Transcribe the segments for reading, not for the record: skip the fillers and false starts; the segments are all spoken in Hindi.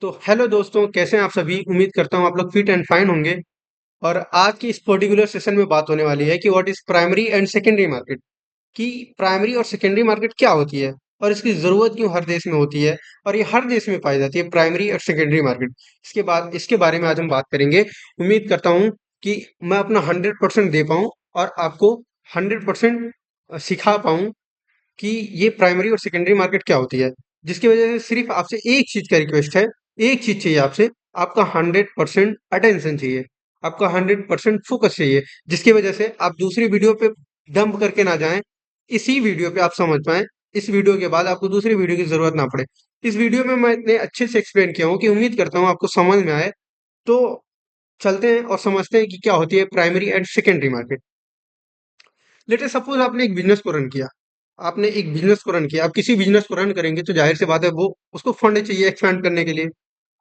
तो हेलो दोस्तों, कैसे हैं आप सभी। उम्मीद करता हूँ आप लोग फिट एंड फाइन होंगे। और आज की इस पर्टिकुलर सेशन में बात होने वाली है कि what is primary and secondary market. कि प्राइमरी और सेकेंडरी मार्केट क्या होती है और इसकी जरूरत क्यों हर देश में होती है और ये हर देश में पाई जाती है प्राइमरी और सेकेंडरी मार्केट। इसके बारे में आज हम बात करेंगे। उम्मीद करता हूँ कि मैं अपना 100% दे पाऊँ और आपको 100% सिखा पाऊँ कि ये प्राइमरी और सेकेंडरी मार्केट क्या होती है। जिसकी वजह से सिर्फ आपसे एक चीज का रिक्वेस्ट है, एक चीज चाहिए आपसे। आपका 100% अटेंशन चाहिए, आपका 100% फोकस चाहिए, जिसकी वजह से आप दूसरी वीडियो पे डंप करके ना जाएं। इसी वीडियो पे आप समझ पाए, इस वीडियो के बाद आपको दूसरी वीडियो की जरूरत ना पड़े। इस वीडियो में मैं इतने अच्छे से एक्सप्लेन किया हूँ कि उम्मीद करता हूँ आपको समझ में आए। तो चलते हैं और समझते हैं कि क्या होती है primary and secondary market. Latest suppose आपने एक बिजनेस को रन किया, आपने एक बिजनेस को रन किया। आप किसी बिजनेस को रन करेंगे तो जाहिर सी बात है वो उसको फंड चाहिए एक्सपैंड करने के लिए,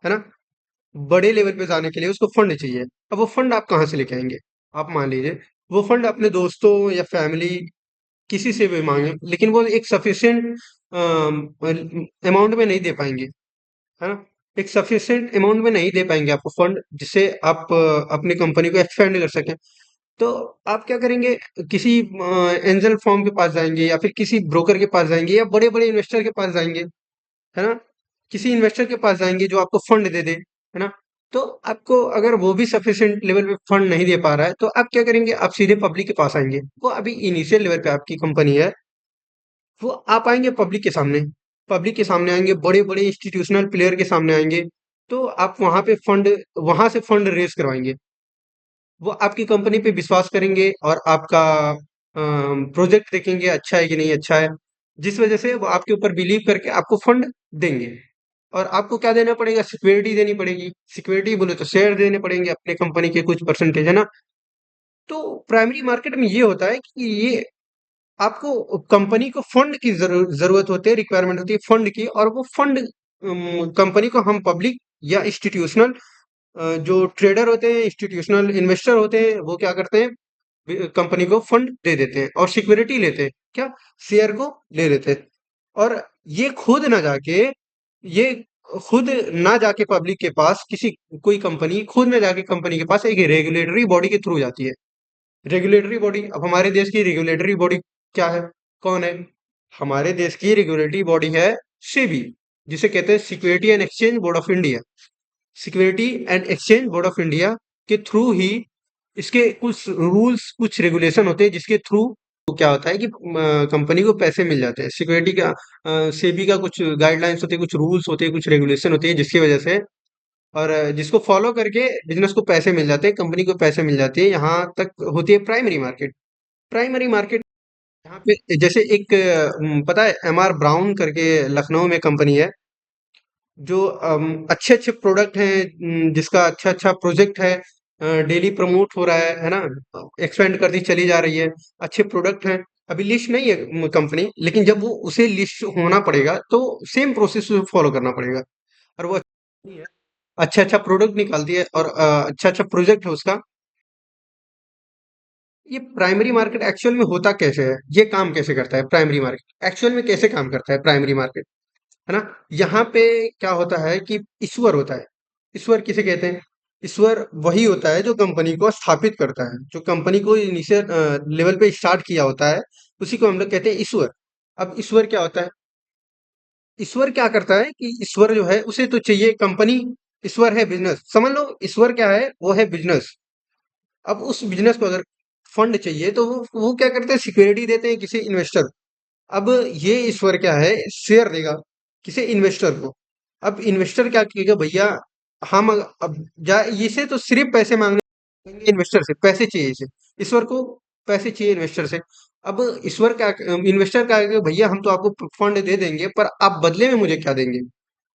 है ना। बड़े लेवल पे जाने के लिए उसको फंड चाहिए। अब वो फंड आप कहाँ से लेके आएंगे। आप मान लीजिए वो फंड अपने दोस्तों या फैमिली किसी से भी मांगे, लेकिन वो एक सफिशिएंट अमाउंट में नहीं दे पाएंगे, है ना। एक सफिशिएंट अमाउंट में नहीं दे पाएंगे आपको फंड, जिससे आप अपनी कंपनी को एक्सपेंड कर सकें। तो आप क्या करेंगे, किसी एंजल फर्म के पास जाएंगे या फिर किसी ब्रोकर के पास जाएंगे या बड़े बड़े इन्वेस्टर के पास जाएंगे, है ना। किसी इन्वेस्टर के पास जाएंगे जो आपको फंड दे दे, है ना। तो आपको अगर वो भी सफिशिएंट लेवल पे फंड नहीं दे पा रहा है तो आप क्या करेंगे, आप सीधे पब्लिक के पास आएंगे। वो अभी इनिशियल लेवल पे आपकी कंपनी है, वो आप आएंगे पब्लिक के सामने। पब्लिक के सामने आएंगे, बड़े बड़े इंस्टीट्यूशनल प्लेयर के सामने आएंगे। तो आप वहां पे फंड, वहां से फंड रेज करवाएंगे। वो आपकी कंपनी पे विश्वास करेंगे और आपका प्रोजेक्ट देखेंगे अच्छा है कि नहीं अच्छा है, जिस वजह से वो आपके ऊपर बिलीव करके आपको फंड देंगे। और आपको क्या देना पड़ेगा, सिक्योरिटी देनी पड़ेगी। सिक्योरिटी बोले तो शेयर देने पड़ेंगे अपने कंपनी के कुछ परसेंटेज, है ना। तो प्राइमरी मार्केट में ये होता है कि ये आपको कंपनी को फंड की जरूरत होती है, रिक्वायरमेंट होती है फंड की। और वो फंड कंपनी को हम पब्लिक या इंस्टीट्यूशनल जो ट्रेडर होते हैं, इंस्टीट्यूशनल इन्वेस्टर होते हैं, वो क्या करते हैं, कंपनी को फंड दे देते हैं और सिक्योरिटी लेते हैं, क्या, शेयर को ले लेते हैं। और ये खुद ना जाके, ये खुद ना जाके पब्लिक के पास, किसी कोई कंपनी खुद ना जाके कंपनी के पास एक रेगुलेटरी बॉडी के थ्रू जाती है। रेगुलेटरी बॉडी, अब हमारे देश की रेगुलेटरी बॉडी क्या है, कौन है। हमारे देश की रेगुलेटरी बॉडी है सेबी, जिसे कहते हैं security and exchange board of India. Security and exchange board of India के थ्रू ही इसके कुछ रूल्स, कुछ रेगुलेशन होते हैं, जिसके थ्रू क्या होता है कि कंपनी को पैसे मिल जाते हैं। सिक्योरिटी का, सेबी का कुछ गाइडलाइंस होते हैं, कुछ रूल्स होते हैं, कुछ रेगुलेशन होते हैं, जिसकी वजह से और जिसको फॉलो करके बिजनेस को पैसे मिल जाते हैं, कंपनी को पैसे मिल जाती है। यहाँ तक होती है प्राइमरी मार्केट। प्राइमरी मार्केट यहाँ पे जैसे एक पता है एमआर ब्राउन करके लखनऊ में कंपनी है, जो अच्छे अच्छे प्रोडक्ट हैं, जिसका अच्छा अच्छा प्रोजेक्ट है, डेली प्रमोट हो रहा है ना, एक्सपेंड करती चली जा रही है। अच्छे प्रोडक्ट हैं, अभी लिस्ट नहीं है कंपनी, लेकिन जब वो उसे लिस्ट होना पड़ेगा तो सेम प्रोसेस फॉलो करना पड़ेगा। और वो अच्छा अच्छा प्रोडक्ट निकालती है और अच्छा अच्छा प्रोजेक्ट है उसका। ये प्राइमरी मार्केट एक्चुअल में होता कैसे है, ये काम कैसे करता है प्राइमरी मार्केट, एक्चुअल में कैसे काम करता है प्राइमरी मार्केट, है ना। यहाँ पे क्या होता है कि ईश्वर होता है। ईश्वर किसे कहते हैं, ईश्वर वही होता है जो कंपनी को स्थापित करता है, जो कंपनी को इनिशियल लेवल पे स्टार्ट किया होता है, उसी को हम लोग कहते हैं ईश्वर। अब ईश्वर क्या होता है, ईश्वर क्या करता है कि ईश्वर जो है उसे तो चाहिए कंपनी। ईश्वर है बिजनेस, समझ लो ईश्वर क्या है, वो है बिजनेस। अब उस बिजनेस को अगर फंड चाहिए तो वो क्या करते हैं, सिक्योरिटी देते हैं किसी इन्वेस्टर। अब ये ईश्वर क्या है, शेयर देगा किसी इन्वेस्टर को। अब इन्वेस्टर क्या कहेगा, भैया हम अब जा इसे तो सिर्फ पैसे मांगने इन्वेस्टर से, पैसे चाहिए इसे, ईश्वर को पैसे चाहिए इन्वेस्टर से। अब ईश्वर क्या, इन्वेस्टर क्या कहेगा, भैया हम तो आपको फंड दे देंगे पर आप बदले में मुझे क्या देंगे।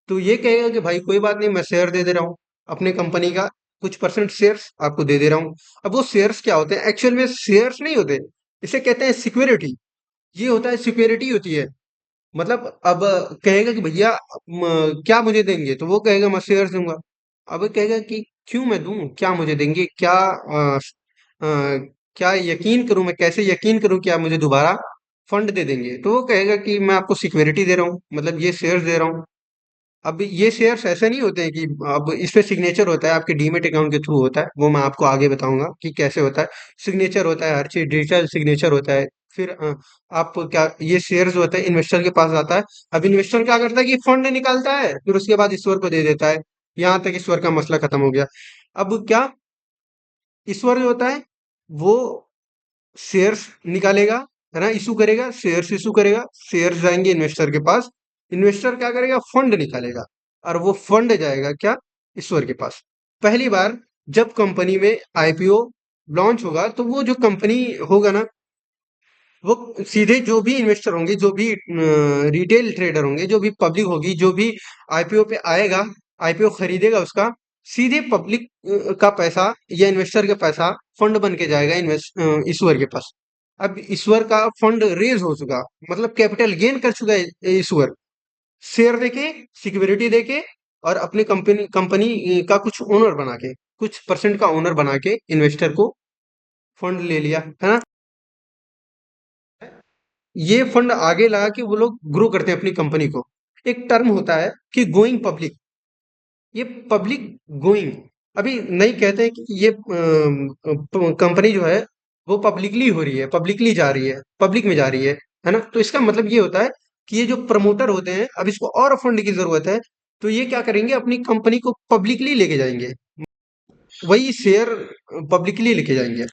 तो ये कहेगा कि भाई कोई बात नहीं, मैं शेयर दे दे रहा हूँ अपने कंपनी का, कुछ परसेंट शेयर्स आपको दे दे रहा हूँ। अब वो शेयर्स क्या होते हैं, एक्चुअल में शेयर्स नहीं होते, इसे कहते हैं सिक्योरिटी। ये होता है सिक्योरिटी होती है। मतलब अब कहेगा कि भैया क्या मुझे देंगे, तो वो कहेगा मैं शेयर्स दूंगा। अब कहेगा कि क्यों मैं दूं, क्या मुझे देंगे, क्या क्या यकीन करूं, मैं कैसे यकीन करूं कि आप मुझे दोबारा फंड दे देंगे। तो वो कहेगा कि मैं आपको सिक्योरिटी दे रहा हूँ, मतलब ये शेयर्स दे रहा हूँ। अब ये शेयर्स ऐसे नहीं होते हैं कि अब इस पे सिग्नेचर होता है, आपके डीमेट अकाउंट के थ्रू होता है, वो मैं आपको आगे बताऊंगा कि कैसे होता है। सिग्नेचर होता है, हर चीज डिजिटल सिग्नेचर होता है। फिर आप क्या, ये शेयर्स जो होता है इन्वेस्टर के पास आता है। अब इन्वेस्टर क्या करता है कि फंड निकालता है, फिर उसके बाद ईश्वर को दे देता है। यहाँ तक ईश्वर का मसला खत्म हो गया। अब क्या, ईश्वर जो होता है वो शेयर्स निकालेगा, है ना, इशू करेगा, शेयर्स इशू करेगा, शेयर्स जाएंगे इन्वेस्टर के पास। इन्वेस्टर क्या करेगा, फंड निकालेगा, और वो फंड जाएगा क्या, ईश्वर के पास। पहली बार जब कंपनी में आईपीओ लॉन्च होगा, तो वो जो कंपनी होगा ना, वो सीधे जो भी इन्वेस्टर होंगे, जो भी रिटेल ट्रेडर होंगे, जो भी पब्लिक होगी, जो भी आईपीओ पे आएगा, आईपीओ खरीदेगा उसका, सीधे पब्लिक का पैसा या इन्वेस्टर का पैसा फंड बन के जाएगा ईश्वर के पास। अब ईश्वर का फंड रेज हो चुका, मतलब कैपिटल गेन कर चुका है ईश्वर, शेयर देके, सिक्योरिटी देके, और अपनी कंपनी कंपनी का कुछ ओनर बना के, कुछ परसेंट का ओनर बना के इन्वेस्टर को फंड ले लिया, है ना। ये फंड आगे लगा के वो लोग ग्रो करते हैं अपनी कंपनी को। एक टर्म होता है कि गोइंग पब्लिक, ये पब्लिक गोइंग, अभी नहीं कहते हैं कि ये कंपनी जो है वो पब्लिकली हो रही है, पब्लिकली जा रही है, पब्लिक में जा रही है ना। तो इसका मतलब ये होता है कि ये जो प्रमोटर होते हैं, अब इसको और फंड की जरूरत है, तो ये क्या करेंगे, अपनी कंपनी को पब्लिकली लेके जाएंगे, वही शेयर पब्लिकली लेके जाएंगे।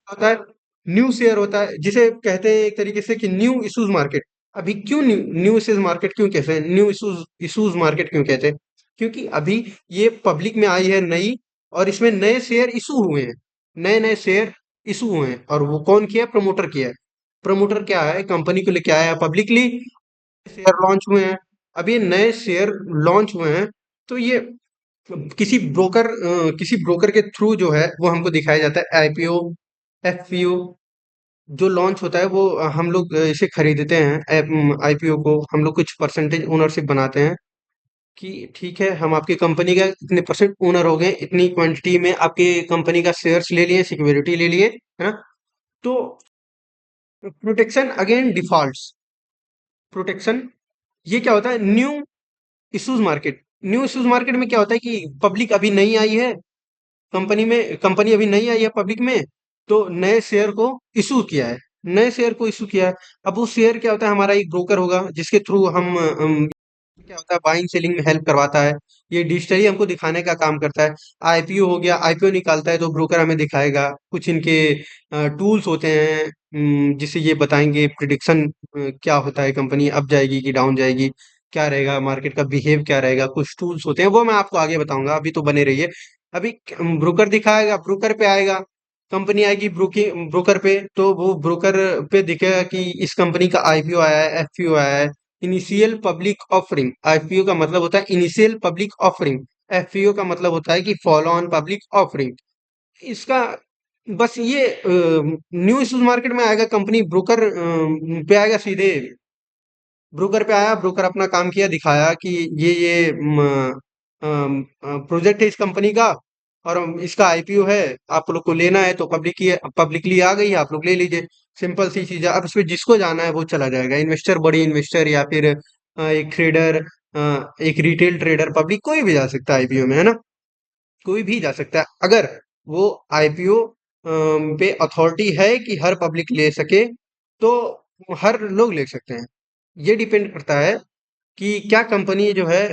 होता है न्यू शेयर होता है, जिसे कहते हैं एक तरीके से कि न्यू इशूज मार्केट। अभी क्यों न्यू न्यू इशूज मार्केट क्यों कहते हैं, न्यू इशूज इशूज मार्केट क्यों कहते हैं, क्योंकि अभी ये पब्लिक में आई है नई, और इसमें नए शेयर इशू हुए हैं, नए नए शेयर इशू हुए हैं, और वो कौन किया है, प्रमोटर किया है। प्रमोटर क्या है, कंपनी को लेके आया है पब्लिकली, शेयर लॉन्च हुए हैं। अब ये नए शेयर लॉन्च हुए हैं, तो ये किसी ब्रोकर के थ्रू जो है वो हमको दिखाया जाता है, आईपीओ, एफपीओ जो लॉन्च होता है वो हम लोग इसे खरीदते हैं, आईपीओ को हम लोग कुछ परसेंटेज ओनरशिप बनाते हैं, कि ठीक है हम आपकी कंपनी का इतने परसेंट ओनर हो गए, इतनी क्वांटिटी में आपकी कंपनी का शेयर्स ले लिए, सिक्योरिटी ले लिए, है ना। तो प्रोटेक्शन अगेन डिफॉल्ट्स, प्रोटेक्शन, ये क्या होता है, new issues market. New issues market में क्या होता है कि पब्लिक अभी नहीं आई है, कंपनी अभी नहीं आई है पब्लिक में, तो नए शेयर को इशू किया है, नए शेयर को इशू किया है। अब वो शेयर क्या होता है, हमारा एक ब्रोकर होगा जिसके थ्रू हम क्या होता है, बाइंग सेलिंग में हेल्प करवाता है, ये डिजिटली हमको दिखाने का काम करता है। आईपीओ हो गया, आईपीओ निकालता है तो ब्रोकर हमें दिखाएगा, कुछ इनके टूल्स होते हैं, जिससे ये बताएंगे प्रिडिक्शन क्या होता है, कंपनी अप जाएगी कि डाउन जाएगी, क्या रहेगा मार्केट का बिहेव, क्या रहेगा, कुछ टूल्स होते हैं, वो मैं आपको आगे बताऊंगा, अभी तो बने रहिए। अभी ब्रोकर दिखाएगा, ब्रोकर पे आएगा, कंपनी आएगी ब्रोकिंग ब्रोकर पे, तो वो ब्रोकर पे दिखेगा कि इस कंपनी का आईपीओ आया है, एफपीओ आया है, इनिशियल पब्लिक ऑफरिंग। आईपीओ का मतलब होता है इनिशियल पब्लिक ऑफरिंग, एफपीओ का मतलब होता है कि फॉलो ऑन पब्लिक ऑफरिंग। इसका बस ये न्यू इश्यूज मार्केट में आएगा, कंपनी ब्रोकर पे आएगा सीधे, ब्रोकर पे आया, ब्रोकर अपना काम किया, दिखाया कि ये प्रोजेक्ट है इस कंपनी का, और इसका आईपीओ है, आप लोग को लेना है तो पब्लिकली आ गई है, आप लोग ले लीजिए। सिंपल सी चीज है। अब इसमें जिसको जाना है वो चला जाएगा, इन्वेस्टर, बड़ी इन्वेस्टर, या फिर एक ट्रेडर, एक रिटेल ट्रेडर, पब्लिक कोई भी जा सकता है आईपीओ में, है ना, कोई भी जा सकता है, अगर वो आईपीओ पे अथॉरिटी है कि हर पब्लिक ले सके, तो हर लोग ले सकते हैं। ये डिपेंड करता है कि क्या कंपनी जो है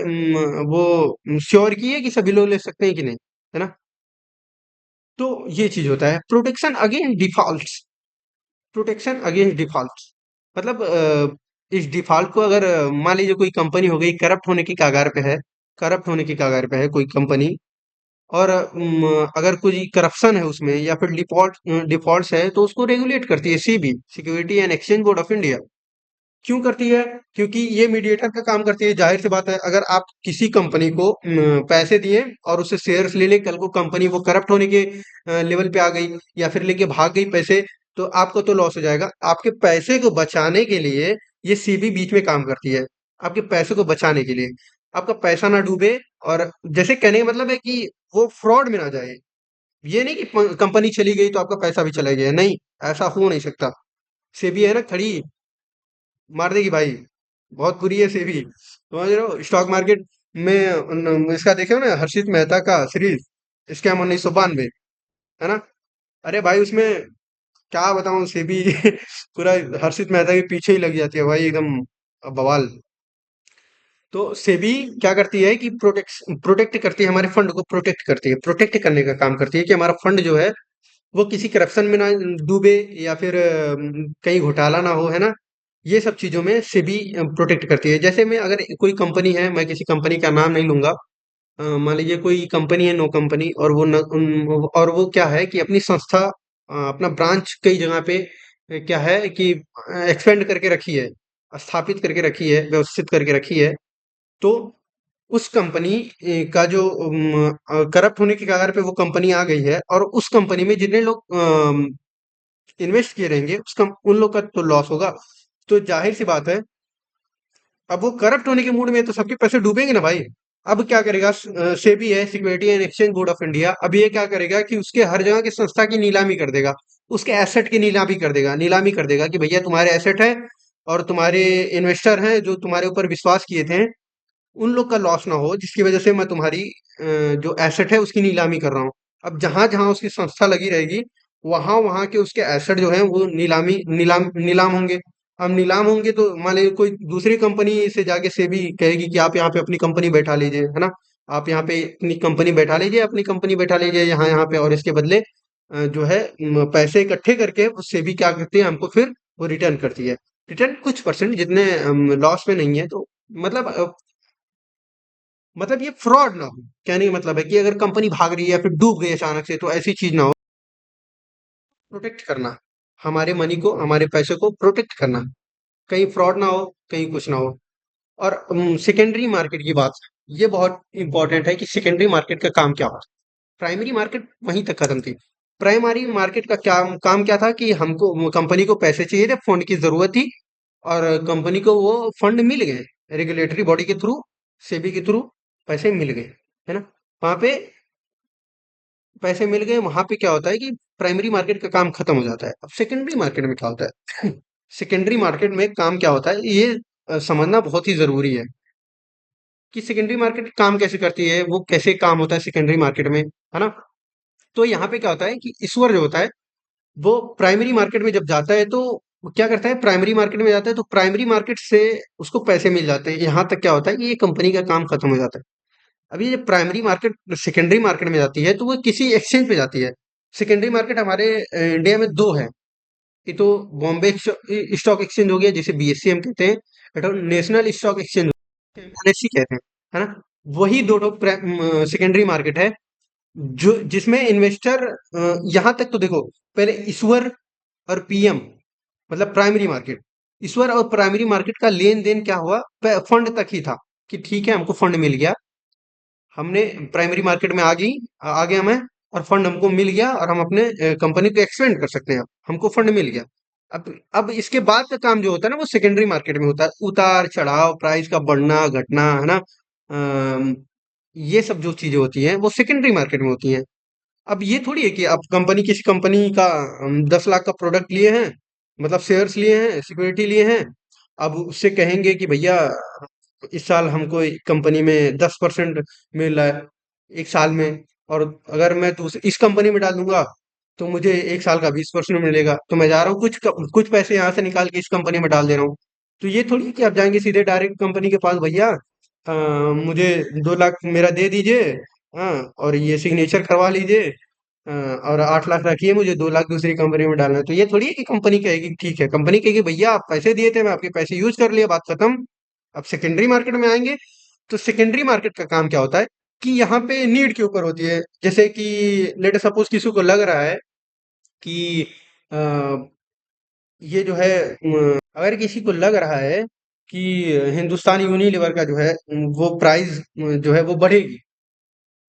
वो श्योर की है कि सभी लोग ले सकते हैं कि नहीं, है ना। तो ये चीज होता है protection against default, protection against default, मतलब इस डिफॉल्ट को अगर मान लीजिए कोई कंपनी हो गई करप्ट होने की कगार पे है, करप्ट होने की कगार पे है कोई कंपनी, और अगर कोई करप्शन है उसमें, या फिर डिफॉल्ट्स है, तो उसको रेगुलेट करती है CB, security and exchange board of India. क्यों करती है, क्योंकि ये मीडिएटर का काम करती है। जाहिर सी बात है, अगर आप किसी कंपनी को पैसे दिए और उससे शेयर्स ले ले, कल को कंपनी वो करप्ट होने के लेवल पे आ गई, या फिर लेके भाग गई पैसे, तो आपको तो लॉस हो जाएगा। आपके पैसे को बचाने के लिए ये सीबी बीच में काम करती है, आपके पैसे को बचाने के लिए, आपका पैसा ना डूबे, और जैसे कहने का मतलब है कि वो फ्रॉड में ना जाए। ये नहीं कि कंपनी चली गई तो आपका पैसा भी चला गया, नहीं, ऐसा हो नहीं सकता। सेबी है ना खड़ी, मार देगी भाई। बहुत बुरी है सेबी, समझ रहे हो? स्टॉक मार्केट में इसका देखे हो ना, हर्षित मेहता का सीरीज स्कैम 1992, है ना? अरे भाई उसमें क्या बताऊं, सेबी पूरा हर्षित मेहता के पीछे ही लग जाती है भाई, एकदम बवाल। तो सेबी क्या करती है कि प्रोटेक्ट करती है, हमारे फंड को प्रोटेक्ट करती है, प्रोटेक्ट करने का काम करती है कि हमारा फंड जो है वो किसी करप्शन में ना डूबे, या फिर कहीं घोटाला ना हो, है ना? ये सब चीजों में सेबी प्रोटेक्ट करती है। जैसे मैं, अगर कोई कंपनी है, मैं किसी कंपनी का नाम नहीं लूंगा, मान लीजिए कोई कंपनी है, नो कंपनी, और और वो क्या है कि अपनी संस्था, अपना ब्रांच कई जगह पे क्या है कि एक्सपेंड करके रखी है, स्थापित करके रखी है, व्यवस्थित करके रखी है। तो उस कंपनी का जो करप्ट होने की कगार पे वो कंपनी आ गई है, और उस कंपनी में जितने लोग इन्वेस्ट किए रहेंगे, उन लोग का तो लॉस होगा। तो जाहिर सी बात है, अब वो करप्ट होने के मूड में है, तो सबके पैसे डूबेंगे ना भाई। अब क्या करेगा, सेबी है, security and exchange board of India, अब ये क्या करेगा कि उसके हर जगह की संस्था की नीलामी कर देगा, उसके एसेट की नीलामी कर देगा कि भैया तुम्हारे एसेट है, और तुम्हारे इन्वेस्टर हैं जो तुम्हारे ऊपर विश्वास किए थे, उन लोग का लॉस ना हो, जिसकी वजह से मैं तुम्हारी जो एसेट है उसकी नीलामी कर रहा हूँ। अब जहां जहां उसकी संस्था लगी रहेगी, वहां वहां के उसके एसेट जो है वो नीलाम नीलाम होंगे। अब नीलाम होंगे तो मान लीजिए कोई दूसरी कंपनी से जाके सेबी कहेगी कि आप यहाँ पे अपनी कंपनी बैठा लीजिए, है ना? आप यहाँ पे अपनी कंपनी बैठा लीजिए, अपनी कंपनी बैठा लीजिए यहाँ यहाँ पे, और इसके बदले जो है पैसे इकट्ठे करके वो सेबी क्या करती है, हमको फिर वो रिटर्न करती है। रिटर्न कुछ परसेंट, जितने लॉस में नहीं है। तो मतलब मतलब ये फ्रॉड ना हो, कहने का मतलब है कि अगर कंपनी भाग रही है या फिर डूब गई अचानक से, तो ऐसी चीज ना हो। प्रोटेक्ट करना, हमारे मनी को, हमारे पैसे को प्रोटेक्ट करना, कहीं फ्रॉड ना हो, कहीं कुछ ना हो। और सेकेंडरी मार्केट की बात, ये बहुत इंपॉर्टेंट है कि सेकेंडरी मार्केट का काम क्या होता है। प्राइमरी मार्केट वहीं तक खत्म थी। प्राइमरी मार्केट का क्या काम क्या था कि हमको, कंपनी को पैसे चाहिए थे, फंड की जरूरत थी, और कंपनी को वो फंड मिल गए, रेगुलेटरी बॉडी के थ्रू, सेबी के थ्रू पैसे मिल गए, है ना? वहां पे पैसे मिल गए, वहां पे क्या होता है कि प्राइमरी मार्केट का काम खत्म हो जाता है। अब सेकेंडरी मार्केट में क्या होता है? सेकेंडरी मार्केट में काम क्या होता है, ये समझना बहुत ही जरूरी है कि सेकेंडरी मार्केट काम कैसे करती है, वो कैसे काम होता है सेकेंडरी मार्केट में, है ना? तो यहाँ पे क्या होता है कि ईश्वर जो होता है, वो प्राइमरी मार्केट में जब जाता है, तो वो क्या करता है, प्राइमरी मार्केट में जाता है तो प्राइमरी मार्केट से उसको पैसे मिल जाते हैं। यहाँ तक क्या होता है कि ये कंपनी का काम खत्म हो जाता है। अभी ये प्राइमरी मार्केट सेकेंडरी मार्केट में जाती है, तो वो किसी एक्सचेंज पे जाती है। सेकेंडरी मार्केट हमारे इंडिया में दो है। ये तो बॉम्बे स्टॉक एक्सचेंज हो गया, जिसे बीएससी हम कहते हैं, एक तो नेशनल स्टॉक एक्सचेंज एनएससी कहते हैं, है ना? वही दो सेकेंडरी मार्केट है, जो जिसमें इन्वेस्टर, यहां तक तो देखो, पहले ईश्वर और पीएम, मतलब प्राइमरी मार्केट, ईश्वर और प्राइमरी मार्केट का लेन देन क्या हुआ, फंड तक ही था, कि ठीक है हमको फंड मिल गया, हमने प्राइमरी मार्केट में आ गया मैं, और फंड हमको मिल गया, और हम अपने कंपनी को एक्सपेंड कर सकते हैं, अब हमको फंड मिल गया। अब इसके बाद का काम जो होता है ना, वो सेकेंडरी मार्केट में होता है, उतार चढ़ाव, प्राइस का बढ़ना घटना, है ना? अम, ये सब जो चीजें होती हैं वो सेकेंडरी मार्केट में होती हैं। अब ये थोड़ी है कि आप कंपनी, किसी कंपनी का 10 लाख का प्रोडक्ट लिए हैं, मतलब शेयर्स लिए हैं, सिक्योरिटी लिए हैं, अब उससे कहेंगे कि भैया इस साल हमको कंपनी में 10% मिल रहा है, एक साल में, और अगर मैं इस कंपनी में डाल दूंगा तो मुझे एक साल का 20% मिलेगा, तो मैं जा रहा हूँ कुछ पैसे यहाँ से निकाल के इस कंपनी में डाल दे रहा हूँ। तो ये थोड़ी है कि आप जाएंगे सीधे डायरेक्ट कंपनी के पास, भैया मुझे 2 लाख मेरा दे दीजिए, हाँ, और ये सिग्नेचर करवा लीजिए, और 8 लाख रखिए, मुझे 2 लाख दूसरी कंपनी में डालना है। तो ये थोड़ी है कि कंपनी कहेगी ठीक है, कंपनी कहेगी भैया आप पैसे दिए थे, मैं आपके पैसे यूज कर लिया, बात खत्म। अब सेकेंडरी मार्केट में आएंगे, तो सेकेंडरी मार्केट का काम क्या होता है कि यहाँ पे नीड के ऊपर होती है। जैसे कि लेट सपोज किसी को लग रहा है कि अ, ये जो है, अगर किसी को लग रहा है कि हिंदुस्तान यूनिलीवर का जो है वो प्राइस जो है वो बढ़ेगी,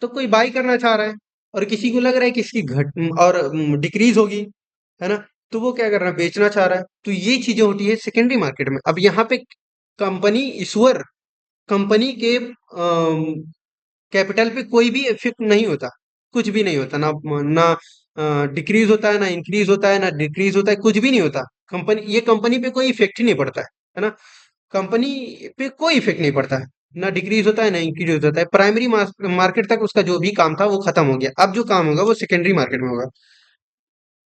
तो कोई बाई करना चाह रहा है, और किसी को लग रहा है कि इसकी घट और डिक्रीज होगी, है ना? तो वो क्या कर रहा है, बेचना चाह रहा है। तो ये चीजें होती है सेकेंडरी मार्केट में। अब यहाँ पे कंपनी ईश्वर, कंपनी के कैपिटल पे कोई भी इफेक्ट नहीं होता, कुछ भी नहीं होता, ना ना डिक्रीज होता है, ना इंक्रीज होता है, ना डिक्रीज होता है, कुछ भी नहीं होता। कंपनी, ये कंपनी पे कोई इफेक्ट ही नहीं पड़ता है ना? कंपनी पे कोई इफेक्ट नहीं पड़ता है, ना डिक्रीज होता है ना इंक्रीज होता है। प्राइमरी मार्केट तक उसका जो भी काम था वो खत्म हो गया, अब जो काम होगा वो सेकेंडरी मार्केट में होगा।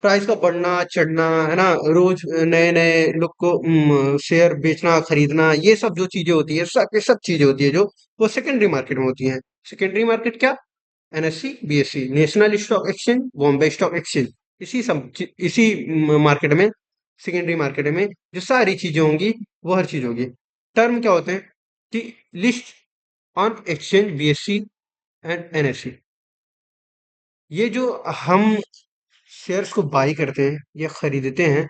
प्राइस का बढ़ना चढ़ना, है ना, रोज नए नए लोग को शेयर बेचना खरीदना, ये सब जो चीजें होती है, सब ये सब चीजें होती है जो वो सेकेंडरी मार्केट में होती हैं। सेकेंडरी मार्केट क्या? NSC BSc, national Stock Exchange, Bombay Stock exchange, इसी मार्केट में, सेकेंडरी मार्केट में जो सारी चीजें होंगी वो हर चीज होगी। टर्म क्या होते हैं कि list on exchange BSc and NSC. ये जो हम शेयर्स को बाई करते हैं या खरीदते हैं,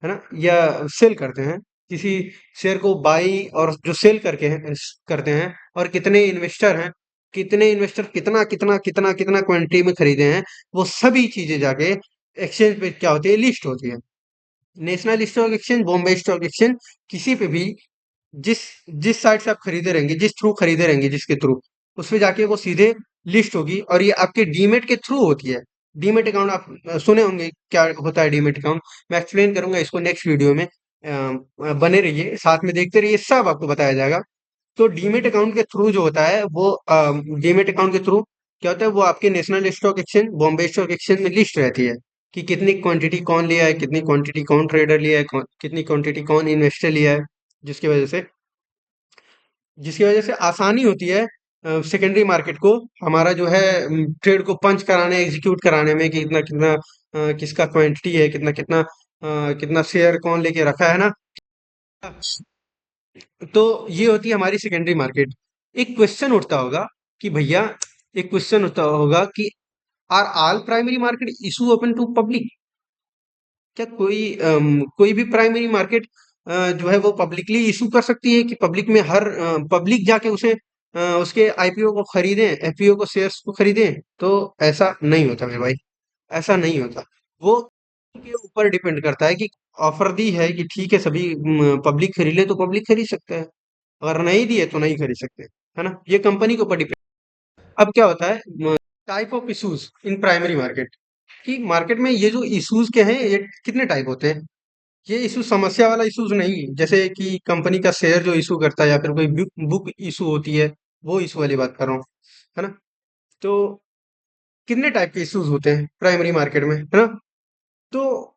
है ना, या सेल करते हैं, किसी शेयर को बाई और जो सेल करते हैं, और कितने इन्वेस्टर कितना कितना कितना कितना क्वांटिटी में खरीदे हैं, वो सभी चीजें जाके एक्सचेंज पे क्या होती है, लिस्ट होती है। National Stock Exchange, Bombay Stock exchange, किसी पे भी जिस जिस साइट से आप खरीदे रहेंगे, जिस थ्रू खरीदे रहेंगे, जिसके थ्रू, उस पे जाके वो सीधे लिस्ट होगी, और ये आपके डीमेट के थ्रू होती है। डीमेट अकाउंट आप सुने होंगे क्या होता है डीमेट अकाउंट। मैं एक्सप्लेन करूंगा इसको नेक्स्ट वीडियो में। बने रहिए, साथ में देखते रहिए, सब आपको बताया जाएगा। तो डीमेट अकाउंट के थ्रू जो होता है वो, डीमेट अकाउंट के थ्रू क्या होता है, वो आपके national Stock Exchange, Bombay Stock exchange में लिस्ट रहती है कि कितनी क्वांटिटी कौन लिया है, कितनी क्वांटिटी कौन ट्रेडर लिया है, कितनी क्वांटिटी कौन इन्वेस्टर लिया है। जिसकी वजह से जिसकी वजह से आसानी होती है सेकेंडरी मार्केट को, हमारा जो है ट्रेड को पंच कराने, एग्जीक्यूट कराने में, कि कितना कितना किसका क्वांटिटी है, कितना कितना कितना शेयर कौन लेके रखा है ना। तो ये होती है हमारी सेकेंडरी मार्केट। एक क्वेश्चन उठता होगा कि भैया, एक क्वेश्चन उठता होगा कि are all primary market issue open to public? क्या कोई भी प्राइमरी मार्केट जो है वो पब्लिकली इशू कर सकती है, कि पब्लिक में हर पब्लिक जाके उसके आईपीओ को खरीदें, एफपीओ को, शेयर्स को खरीदें? तो ऐसा नहीं होता मेरे भाई, ऐसा नहीं होता। वो के ऊपर डिपेंड करता है कि ऑफर दी है कि ठीक है सभी पब्लिक खरीद ले, तो पब्लिक खरीद सकता है, अगर नहीं दी है तो नहीं खरीद सकते, है ना। ये कंपनी के ऊपर डिपेंड। अब क्या होता है, type of issues in primary market, कि मार्केट में ये जो इश्यूज के हैं, ये कितने टाइप होते हैं। ये इशू समस्या वाला इशूज नहीं, जैसे कि कंपनी का शेयर जो इशू करता है, या फिर कोई बुक इशू होती है, वो इशू वाली बात कर रहा हूँ, है ना। तो कितने टाइप के इश्यूज होते हैं प्राइमरी मार्केट में, है ना। तो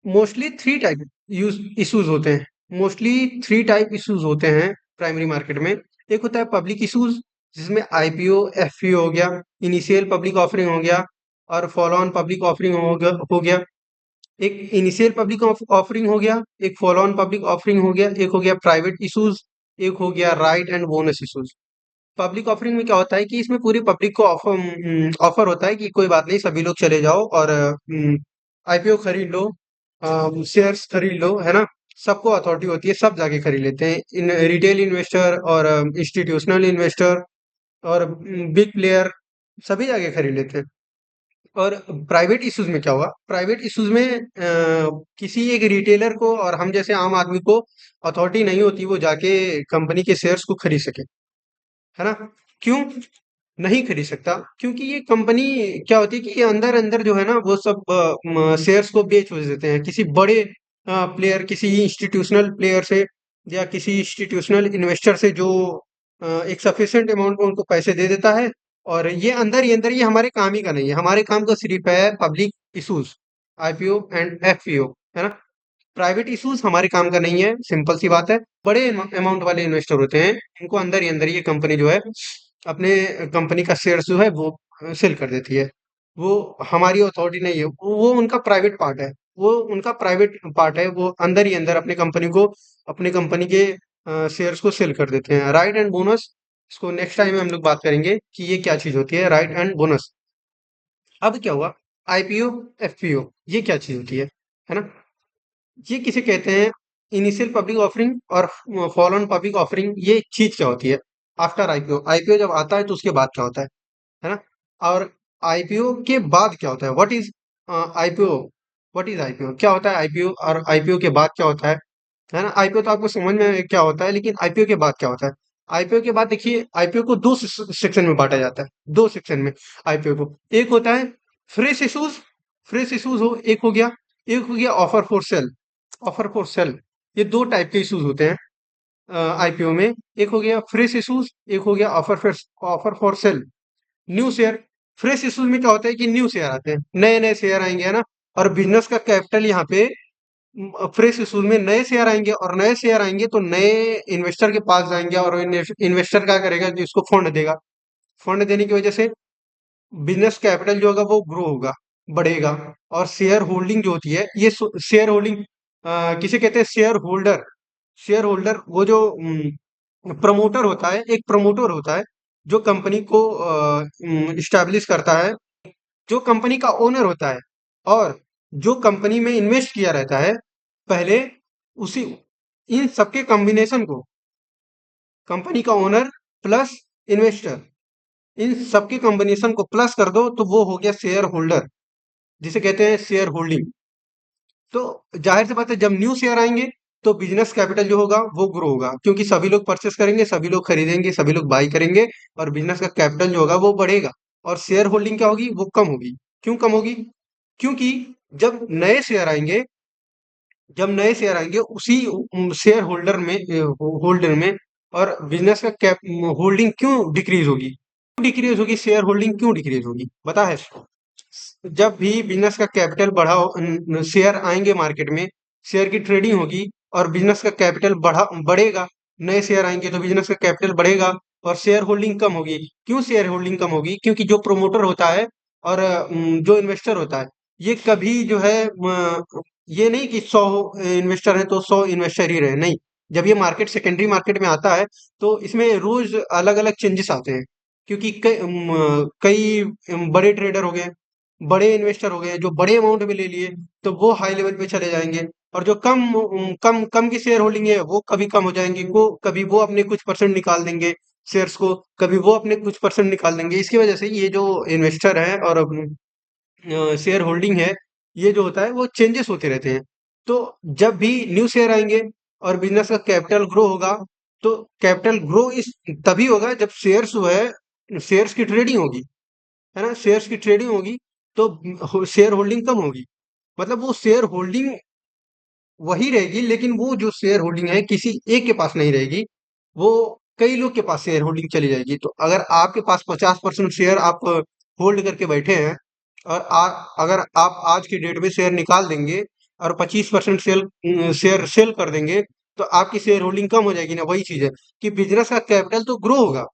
mostly three type use issues होते हैं, मोस्टली थ्री टाइप इश्यूज होते हैं प्राइमरी मार्केट में। एक होता है पब्लिक इश्यूज, जिसमें आईपीओ एफपीओ हो गया, इनिशियल पब्लिक ऑफरिंग हो गया, और फॉलो ऑन पब्लिक ऑफरिंग हो गया। एक इनिशियल पब्लिक ऑफरिंग हो गया, एक फॉलो ऑन पब्लिक ऑफरिंग हो गया, एक हो गया प्राइवेट इशूज, एक हो गया right and bonus issues. Public offering में क्या होता है कि इसमें पूरी पब्लिक को ऑफर होता है कि कोई बात नहीं, सभी लोग चले जाओ और आईपीओ खरीद लो, शेयर्स खरीद लो, है ना। सबको अथॉरिटी होती है, सब जाके खरीद लेते हैं, इन रिटेल इन्वेस्टर और इंस्टीट्यूशनल इन्वेस्टर और बिग प्लेयर, सभी जाके खरीद लेते हैं। और प्राइवेट इश्यूज में क्या हुआ, प्राइवेट इश्यूज में किसी एक रिटेलर को और हम जैसे आम आदमी को अथॉरिटी नहीं होती वो जाके कंपनी के शेयर्स को खरीद सके, है ना। क्यों नहीं खरीद सकता? क्योंकि ये कंपनी क्या होती है कि ये अंदर अंदर जो है ना वो सब शेयर्स को बेच बेच देते हैं किसी बड़े प्लेयर, किसी इंस्टीट्यूशनल प्लेयर से, या किसी इंस्टीट्यूशनल इन्वेस्टर से, जो एक सफिशिएंट अमाउंट में उनको पैसे दे देता है। और ये अंदर ये हमारे काम ही का नहीं है, हमारे काम का सिर्फ है public issues, IPO and FPO, है ना। प्राइवेट इशूज हमारे काम का नहीं है, सिंपल सी बात है। बड़े अमाउंट वाले इन्वेस्टर होते हैं, इनको अंदर ही अंदर ये कंपनी जो है अपने कंपनी का शेयर जो है वो सेल कर देती है। वो हमारी अथॉरिटी नहीं है, वो उनका प्राइवेट पार्ट है, वो उनका प्राइवेट पार्ट है, वो अंदर ही अंदर अपने कंपनी के शेयर्स को सेल कर देते हैं। राइट एंड बोनस, इसको नेक्स्ट टाइम में हम लोग बात करेंगे कि ये क्या चीज होती है, राइट एंड बोनस। अब क्या हुआ, आईपीओ एफपीओ, ये क्या चीज होती है ना। ये किसे कहते हैं, इनिशियल पब्लिक ऑफरिंग और फॉलो ऑन पब्लिक ऑफरिंग, ये चीज क्या होती है। आफ्टर आईपीओ, आईपीओ जब आता है तो उसके बाद क्या होता है ना। और आईपीओ के बाद क्या होता है, आईपीओ व्हाट इज आईपीओ, क्या होता है आईपीओ, और आईपीओ के बाद क्या होता है ना। आईपीओ तो आपको समझ में क्या होता है, लेकिन आईपीओ के बाद क्या होता है। आईपीओ के बाद देखिए, आईपीओ को दो सेक्शन में बांटा जाता है, दो सेक्शन में आईपीओ को। एक होता है फ्रेश इशूज, फ्रेश इशूज हो एक हो गया, एक हो गया offer for sale, offer for sale. ये दो टाइप के इश्यूज होते हैं। आईपीओ में, एक हो गया फ्रेश इशूज, एक हो गया offer for sale new share. Fresh issues में क्या होता है कि न्यू शेयर आते हैं, नए नए शेयर आएंगे, है ना। और बिजनेस का कैपिटल यहाँ पे फ्रेश इशूज में नए शेयर आएंगे, और नए शेयर आएंगे तो नए इन्वेस्टर के पास जाएंगे, और इन्वेस्टर क्या करेगा कि उसको फंड देगा। फंड देने की वजह से बिजनेस कैपिटल जो होगा वो ग्रो होगा, बढ़ेगा। और शेयर होल्डिंग जो होती है, ये शेयर होल्डिंग किसे कहते हैं? Share holder. शेयर होल्डर वो जो प्रमोटर होता है, एक प्रमोटर होता है जो कंपनी को इस्टेब्लिश करता है, जो कंपनी का ओनर होता है, और जो कंपनी में इन्वेस्ट किया रहता है पहले, उसी इन सबके कॉम्बिनेशन को, कंपनी का ओनर प्लस इन्वेस्टर, इन सबके कॉम्बिनेशन को प्लस कर दो तो वो हो गया शेयर होल्डर, जिसे कहते हैं शेयर होल्डिंग। तो जाहिर सी बात है, जब न्यू शेयर आएंगे तो बिजनेस कैपिटल जो होगा वो ग्रो होगा, क्योंकि सभी लोग परचेस करेंगे, सभी लोग खरीदेंगे, सभी लोग बाई करेंगे, और बिजनेस का कैपिटल जो होगा वो बढ़ेगा। और शेयर होल्डिंग क्या होगी? वो कम होगी। क्यों कम होगी? क्योंकि जब नए शेयर आएंगे, जब नए शेयर आएंगे उसी शेयर होल्डर में, और बिजनेस का कैप होल्डिंग क्यों डिक्रीज होगी? क्यों डिक्रीज होगी? शेयर होल्डिंग क्यों डिक्रीज होगी, बता है? जब भी बिजनेस का कैपिटल बढ़ा, शेयर आएंगे मार्केट में, शेयर की ट्रेडिंग होगी, और बिजनेस का कैपिटल बढ़ेगा, नए शेयर आएंगे तो बिजनेस का कैपिटल बढ़ेगा, और शेयर होल्डिंग कम होगी। क्यों शेयर होल्डिंग कम होगी? क्योंकि जो प्रोमोटर होता है और जो इन्वेस्टर होता है, ये कभी जो है ये नहीं कि 100 इन्वेस्टर है तो 100 इन्वेस्टर ही रहे, नहीं। जब ये मार्केट सेकेंडरी मार्केट में आता है तो इसमें रोज अलग अलग चेंजेस आते हैं, क्योंकि कई बड़े ट्रेडर हो गए, बड़े इन्वेस्टर हो गए जो बड़े अमाउंट में ले लिए, तो वो हाई लेवल पे चले जाएंगे। और जो कम कम की शेयर होल्डिंग है वो कभी कम हो जाएंगे, वो कभी वो अपने कुछ परसेंट निकाल देंगे शेयर्स को, कभी वो अपने कुछ परसेंट निकाल देंगे। इसकी वजह से ये जो इन्वेस्टर है और शेयर होल्डिंग है, ये जो होता है वो चेंजेस होते रहते हैं। तो जब भी न्यू शेयर आएंगे और बिजनेस का कैपिटल ग्रो होगा, तो कैपिटल ग्रो इस तभी होगा जब शेयर्स जो है, शेयर्स की ट्रेडिंग होगी, है ना। शेयर्स की ट्रेडिंग होगी तो शेयर होल्डिंग कम होगी। मतलब वो शेयर होल्डिंग वही रहेगी, लेकिन वो जो शेयर होल्डिंग है किसी एक के पास नहीं रहेगी, वो कई लोग के पास शेयर होल्डिंग चली जाएगी। तो अगर आपके पास 50% शेयर आप होल्ड करके बैठे हैं, और अगर आप आज की डेट में शेयर निकाल देंगे और 25% शेयर सेल कर देंगे, तो आपकी शेयर होल्डिंग कम हो जाएगी ना। वही चीज है कि बिजनेस का कैपिटल तो ग्रो होगा,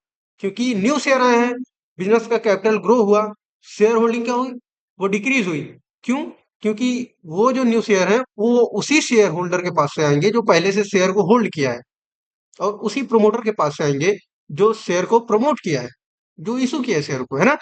क्योंकि न्यू शेयर आए हैं, बिजनेस का कैपिटल ग्रो हुआ, शेयर होल्डिंग क्या हुई? वो डिक्रीज हुई। क्यों? क्योंकि वो जो न्यू शेयर है वो उसी शेयर होल्डर के पास से आएंगे जो पहले से शेयर को होल्ड किया है, और उसी प्रोमोटर के पास से आएंगे जो शेयर को प्रमोट किया है, जो इशू किया है शेयर को, है ना।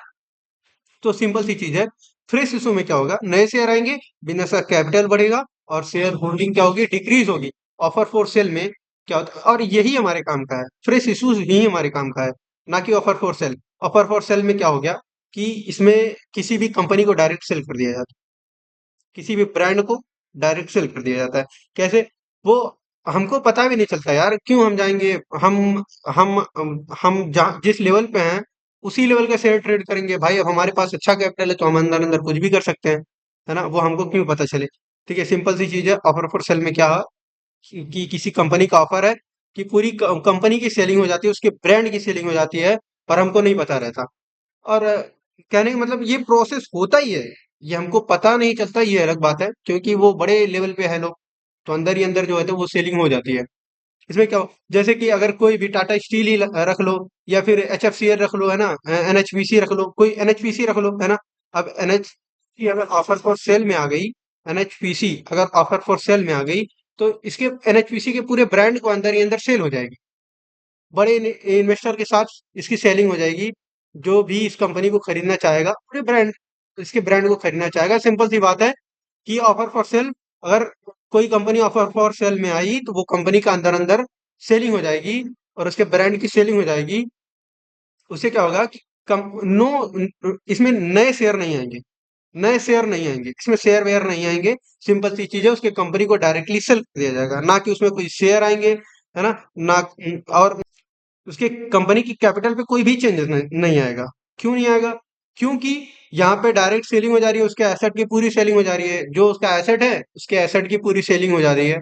तो सिंपल सी चीज है, फ्रेश इशू में क्या होगा? नए शेयर आएंगे, बिजनेस का कैपिटल बढ़ेगा, और शेयर होल्डिंग क्या होगी? डिक्रीज होगी। ऑफर फॉर सेल में क्या होता है? और यही हमारे काम का है, फ्रेश इशूज ही हमारे काम का है, ना कि offer for sale. Offer for sale में क्या हो गया कि इसमें किसी भी कंपनी को डायरेक्ट सेल कर दिया जाता है, किसी भी ब्रांड को डायरेक्ट सेल कर दिया जाता है। कैसे? वो हमको पता भी नहीं चलता यार, क्यों हम जाएंगे? हम हम जहाँ जिस लेवल पे हैं उसी लेवल का शेयर ट्रेड करेंगे भाई। अब हमारे पास अच्छा कैपिटल है तो हम अंदर अंदर कुछ भी कर सकते हैं, है ना। वो हमको क्यों पता चले? ठीक है, सिंपल सी चीज है। ऑफर फॉर सेल में क्या है कि किसी कंपनी का ऑफर है कि पूरी कंपनी की सेलिंग हो जाती है, उसके ब्रांड की सेलिंग हो जाती है, पर हमको नहीं पता रहता। और कहने का मतलब ये प्रोसेस होता ही है, ये हमको पता नहीं चलता, ये अलग बात है, क्योंकि वो बड़े लेवल पे है लोग, तो अंदर ही अंदर जो है तो वो सेलिंग हो जाती है। इसमें क्या जैसे कि अगर कोई भी टाटा स्टील ही रख लो, या फिर एचएफसीएल रख लो, है ना, एनएचपीसी रख लो, कोई एनएचपीसी रख लो, है ना। अब एनएचपीसी अगर ऑफर फॉर सेल में आ गई, एनएचपीसी अगर ऑफर फॉर सेल में आ गई, तो इसके एनएचपीसी के पूरे ब्रांड को अंदर ही अंदर सेल हो जाएगी, बड़े इन्वेस्टर के साथ इसकी सेलिंग हो जाएगी। जो भी इस कंपनी को खरीदना चाहेगा, पूरे ब्रांड इसके ब्रांड को खरीदना चाहेगा। सिंपल सी बात है कि ऑफर फॉर सेल, अगर कोई कंपनी ऑफर फॉर सेल में आई तो वो कंपनी का अंदर अंदर सेलिंग हो जाएगी, और उसके ब्रांड की सेलिंग हो जाएगी। उससे क्या होगा कि कम नो इसमें नए शेयर नहीं आएंगे, नए शेयर नहीं आएंगे, इसमें शेयर वेयर नहीं आएंगे। सिंपल सी चीज है, उसके कंपनी को डायरेक्टली सेल कर दिया जाएगा, ना कि उसमें कोई शेयर आएंगे, है ना। ना और उसके कंपनी की कैपिटल पे कोई भी चेंजेस नहीं आएगा। क्यों नहीं आएगा? क्योंकि यहाँ पे डायरेक्ट सेलिंग हो जा रही है, उसके एसेट की पूरी सेलिंग हो जा रही है, जो उसका एसेट है उसके एसेट की पूरी सेलिंग हो जा रही है।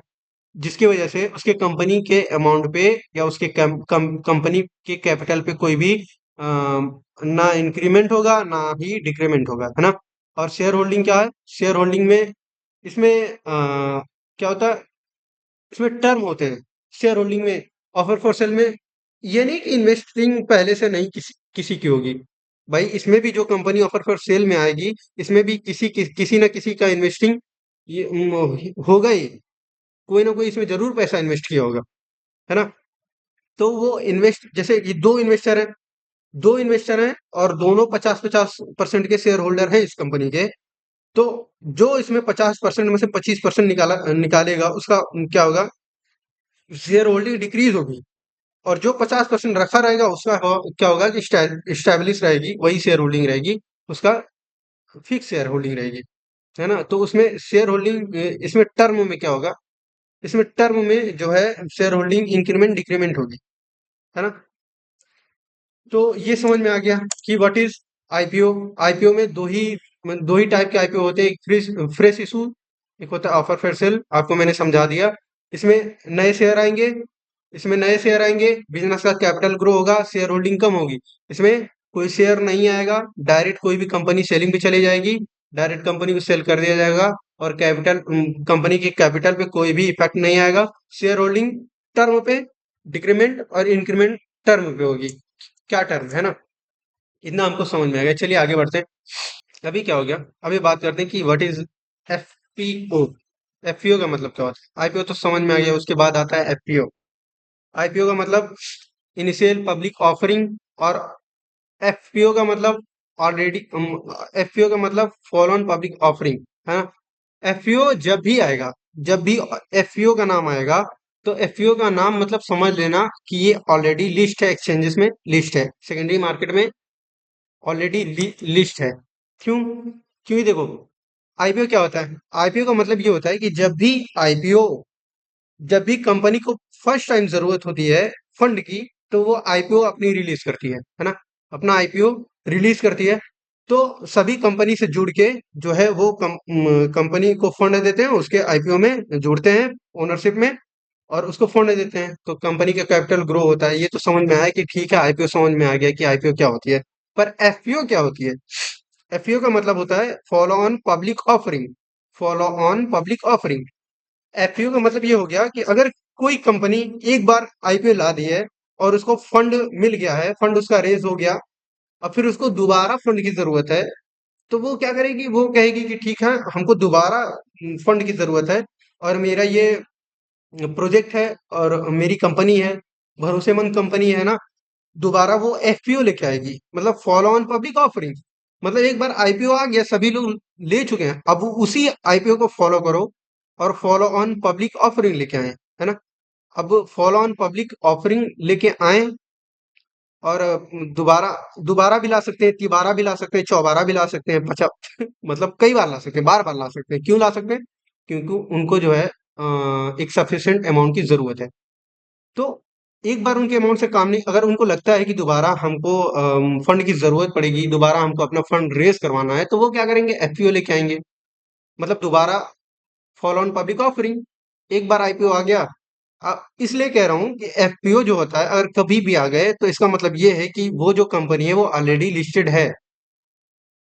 जिसकी वजह से उसके कंपनी के अमाउंट पे या उसके कंपनी के कैपिटल पे कोई भी ना इंक्रीमेंट होगा ना ही डिक्रीमेंट होगा, है ना। और शेयर होल्डिंग क्या है? शेयर होल्डिंग में इसमें क्या होता है, इसमें टर्म होते हैं शेयर होल्डिंग में। ऑफर फॉर सेल में ये नहीं कि इन्वेस्टिंग पहले से नहीं किसी किसी की होगी। भाई इसमें भी जो कंपनी ऑफर फॉर सेल में आएगी, इसमें भी किसी ना किसी का इन्वेस्टिंग ये होगा ही। कोई ना कोई इसमें जरूर पैसा इन्वेस्ट किया होगा, है ना। तो वो इन्वेस्ट, जैसे ये दो इन्वेस्टर हैं और दोनों 50-50% के शेयर होल्डर हैं इस कंपनी के। तो जो इसमें 50% में से 25% निकालेगा, उसका क्या होगा, शेयर होल्डिंग डिक्रीज होगी। और जो 50% रखा रहेगा उसका क्या होगा कि स्टैब्लिश रहेगी, वही शेयर होल्डिंग रहेगी, उसका फिक्स शेयर होल्डिंग रहेगी, है ना। तो उसमें शेयर होल्डिंग, इसमें टर्म में क्या होगा, इसमें टर्म में जो है शेयर होल्डिंग इंक्रीमेंट डिक्रीमेंट होगी, है ना। तो ये समझ में आ गया कि व्हाट इज आईपीओ। आईपीओ में दो ही टाइप के आईपीओ होते हैं, एक फ्रेश इशू, एक होता है ऑफर फेयर सेल। आपको मैंने समझा दिया। इसमें नए शेयर आएंगे, इसमें नए शेयर आएंगे, बिजनेस का कैपिटल ग्रो होगा, शेयर होल्डिंग कम होगी। इसमें कोई शेयर नहीं आएगा, डायरेक्ट कोई भी कंपनी सेलिंग पे चली जाएगी, डायरेक्ट कंपनी को सेल कर दिया जाएगा। और कैपिटल, कंपनी के कैपिटल पे कोई भी इफेक्ट नहीं आएगा। शेयर होल्डिंग टर्म पे डिक्रीमेंट और इंक्रीमेंट टर्म पे होगी। क्या टर्म है ना, इतना हमको समझ में आ गया। चलिए आगे बढ़ते हैं। अभी क्या हो गया, अभी बात करते हैं कि व्हाट इज एफपीओ। एफपीओ का मतलब क्या होता है? आईपीओ तो समझ में आ गया, उसके बाद आता है एफपीओ। आईपीओ का मतलब इनिशियल पब्लिक ऑफरिंग, और एफपीओ का मतलब ऑलरेडी, एफपीओ का मतलब फॉलो ऑन पब्लिक ऑफरिंग, है ना। एफपीओ जब भी आएगा, जब भी एफपीओ का नाम आएगा, तो एफपीओ का नाम मतलब समझ लेना कि ये ऑलरेडी लिस्ट है, एक्सचेंजेस में लिस्ट है, सेकेंडरी मार्केट में ऑलरेडी लिस्ट है। क्यों? क्योंकि देखो, आईपीओ क्या होता है? आईपीओ का मतलब ये होता है कि आईपीओ जब भी कंपनी को फर्स्ट टाइम जरूरत होती है फंड की, तो वो आईपीओ अपनी रिलीज करती है ना, अपना आईपीओ रिलीज करती है। तो सभी कंपनी से जुड़ के जो है वो कंपनी को फंड देते हैं, उसके आईपीओ में जुड़ते हैं, ओनरशिप में, और उसको फंड देते हैं, तो कंपनी का कैपिटल ग्रो होता है। ये तो समझ में आया कि ठीक है, आईपीओ समझ में आ गया कि आईपीओ क्या होती है। पर एफपीओ क्या होती है? एफपीओ का मतलब होता है follow on public offering. Follow on public offering, FPO का मतलब ये हो गया कि अगर कोई कंपनी एक बार आईपीओ ला दी है और उसको फंड मिल गया है, फंड उसका रेज हो गया, अब फिर उसको दोबारा फंड की जरूरत है, तो वो क्या करेगी, वो कहेगी कि ठीक है, हमको दोबारा फंड की जरूरत है, और मेरा ये प्रोजेक्ट है और मेरी कंपनी है, भरोसेमंद कंपनी है ना। दोबारा वो एफपीओ लेके आएगी, मतलब फॉलो ऑन पब्लिक ऑफरिंग। मतलब एक बार आईपीओ आ गया, सभी लोग ले चुके हैं, अब वो उसी आईपीओ को फॉलो करो और फॉलो ऑन पब्लिक ऑफरिंग लेके आए, है ना। अब फॉलो ऑन पब्लिक ऑफरिंग लेके आए, और दोबारा दोबारा भी ला सकते हैं, तिबारा भी ला सकते हैं, चौबारा भी ला सकते हैं, पचा मतलब कई बार ला सकते हैं, बार बार ला सकते हैं। क्यों ला सकते हैं? क्योंकि उनको जो है एक सफिशिएंट अमाउंट की जरूरत है। तो एक बार उनके अमाउंट से काम नहीं, अगर उनको लगता है कि दोबारा हमको फंड की जरूरत पड़ेगी, दोबारा हमको अपना फंड रेज करवाना है, तो वो क्या करेंगे, एफपीओ लेके आएंगे। मतलब दोबारा फॉलो ऑन पब्लिक ऑफरिंग। एक बार आईपीओ आ गया, इसलिए कह रहा हूं कि एफपीओ जो होता है अगर कभी भी आ गए, तो इसका मतलब ये है कि वो जो कंपनी है वो ऑलरेडी लिस्टेड है,